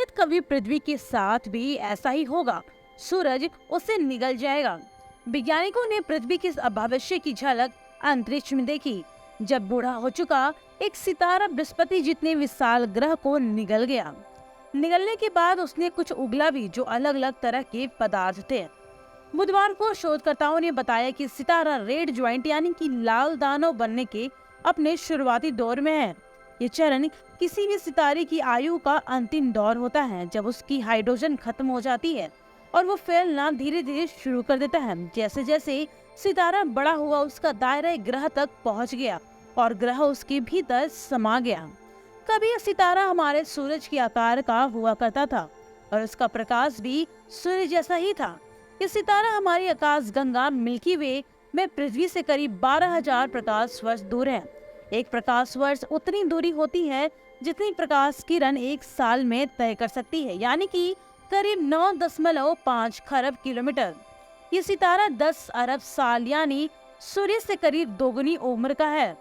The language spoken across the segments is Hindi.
शायद कभी पृथ्वी के साथ भी ऐसा ही होगा, सूरज उससे निगल जाएगा। वैज्ञानिकों ने पृथ्वी के भविष्य की झलक अंतरिक्ष में देखी, जब बूढ़ा हो चुका एक सितारा बृहस्पति जितने विशाल ग्रह को निगल गया। निगलने के बाद उसने कुछ उगला भी, जो अलग अलग तरह के पदार्थ थे। बुधवार को शोधकर्ताओं ने बताया कि सितारा रेड ज्वाइंट यानी कि लाल दानव बनने के अपने शुरुआती दौर में है। ये चरण किसी भी सितारे की आयु का अंतिम दौर होता है, जब उसकी हाइड्रोजन खत्म हो जाती है और वो फैलना धीरे धीरे शुरू कर देता है। जैसे जैसे सितारा बड़ा हुआ, उसका दायरा ग्रह तक पहुंच गया और ग्रह उसके भीतर समा गया। कभी यह सितारा हमारे सूरज के आकार का हुआ करता था और उसका प्रकाश भी सूर्य जैसा ही था। ये सितारा हमारी आकाश गंगा मिल्की वे में पृथ्वी से करीब 12,000 प्रकाश वर्ष दूर है। एक प्रकाश वर्ष उतनी दूरी होती है जितनी प्रकाश किरण एक साल में तय कर सकती है, यानी कि करीब 9.5 खरब किलोमीटर। ये सितारा 10 अरब साल यानी सूर्य से करीब दोगुनी उम्र का है।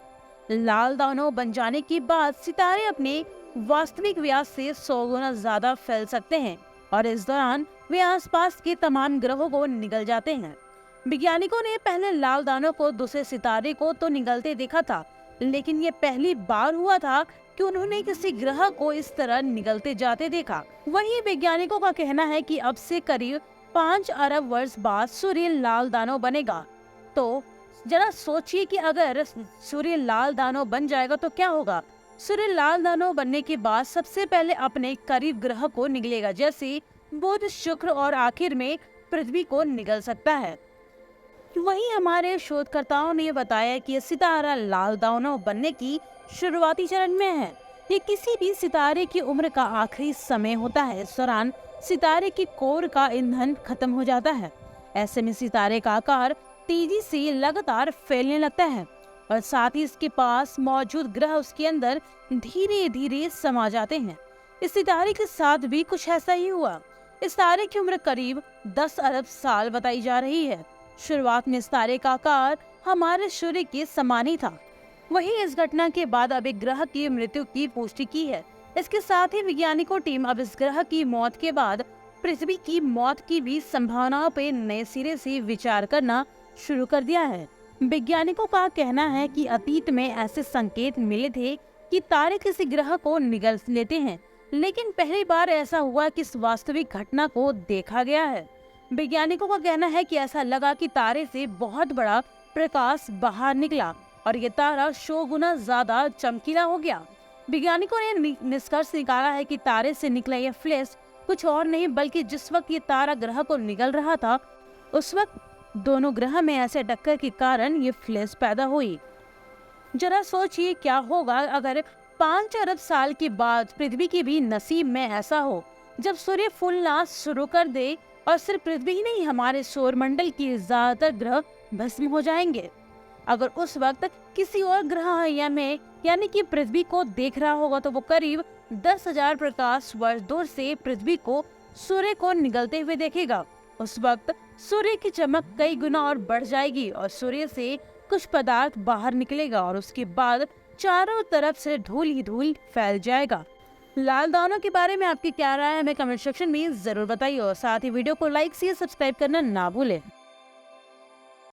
लाल दानव बन जाने के बाद सितारे अपने वास्तविक व्यास से 100 गुना ज्यादा फैल सकते हैं और इस दौरान वे आसपास के तमाम ग्रहों को निगल जाते हैं। वैज्ञानिकों ने पहले लाल दानव को दूसरे सितारे को तो निगलते देखा था, लेकिन ये पहली बार हुआ था कि उन्होंने किसी ग्रह को इस तरह निगलते जाते देखा। वहीं वैज्ञानिकों का कहना है कि अब से करीब 5 अरब वर्ष बाद सूर्य लाल दानव बनेगा। तो जरा सोचिए कि अगर सूर्य लाल दानव बन जाएगा तो क्या होगा। सूर्य लाल दानव बनने के बाद सबसे पहले अपने करीब ग्रह को निगलेगा, जैसे बुध, शुक्र और आखिर में पृथ्वी को निगल सकता है। वहीं हमारे शोधकर्ताओं ने बताया कि यह सितारा लाल दानव बनने की शुरुआती चरण में है। ये किसी भी सितारे की उम्र का आखिरी समय होता है। इस दौरान सितारे की कोर का ईंधन खत्म हो जाता है। ऐसे में सितारे का आकार तेजी से लगातार फैलने लगता है और साथ ही इसके पास मौजूद ग्रह उसके अंदर धीरे धीरे समा जाते हैं। इस सितारे के साथ भी कुछ ऐसा ही हुआ। इस तारे की उम्र करीब 10 अरब साल बताई जा रही है। शुरुआत में इस तारे का आकार हमारे सूर्य के समान ही था। वहीं इस घटना के बाद अब एक ग्रह की मृत्यु की पुष्टि की है। इसके साथ ही वैज्ञानिकों टीम अब इस ग्रह की मौत के बाद पृथ्वी की मौत की भी संभावनाओं पर नए सिरे से विचार करना शुरू कर दिया है। वैज्ञानिकों का कहना है कि अतीत में ऐसे संकेत मिले थे कि तारे किसी ग्रह को निगल लेते हैं, लेकिन पहली बार ऐसा हुआ कि इस वास्तविक घटना को देखा गया है। वैज्ञानिकों का कहना है कि ऐसा लगा कि तारे से बहुत बड़ा प्रकाश बाहर निकला और ये तारा 100 गुना ज्यादा चमकीला हो गया। वैज्ञानिकों ने निष्कर्ष निकाला है कि तारे से निकला यह फ्लैश कुछ और नहीं बल्कि जिस वक्त ये तारा ग्रह को निगल रहा था, उस वक्त दोनों ग्रह में ऐसे टक्कर के कारण ये फ्लैश पैदा हुई। जरा सोचिए क्या होगा अगर 5 अरब साल के बाद पृथ्वी के भी नसीब में ऐसा हो, जब सूर्य फूलना शुरू कर दे और सिर्फ पृथ्वी ही नहीं, हमारे सौरमंडल के ज्यादातर ग्रह भस्म हो जाएंगे। अगर उस वक्त किसी और ग्रह यानी कि पृथ्वी को देख रहा होगा तो वो करीब 10,000 प्रकाश वर्ष दूर से पृथ्वी को सूर्य को निगलते हुए देखेगा। उस वक्त सूर्य की चमक कई गुना और बढ़ जाएगी और सूर्य से कुछ पदार्थ बाहर निकलेगा और उसके बाद चारों तरफ से धूल ही धूल फैल जाएगा। लाल दानव के बारे में आपकी क्या राय है, हमें कमेंट सेक्शन में जरूर बताइए और साथ ही वीडियो को लाइक से सब्सक्राइब करना ना भूलें।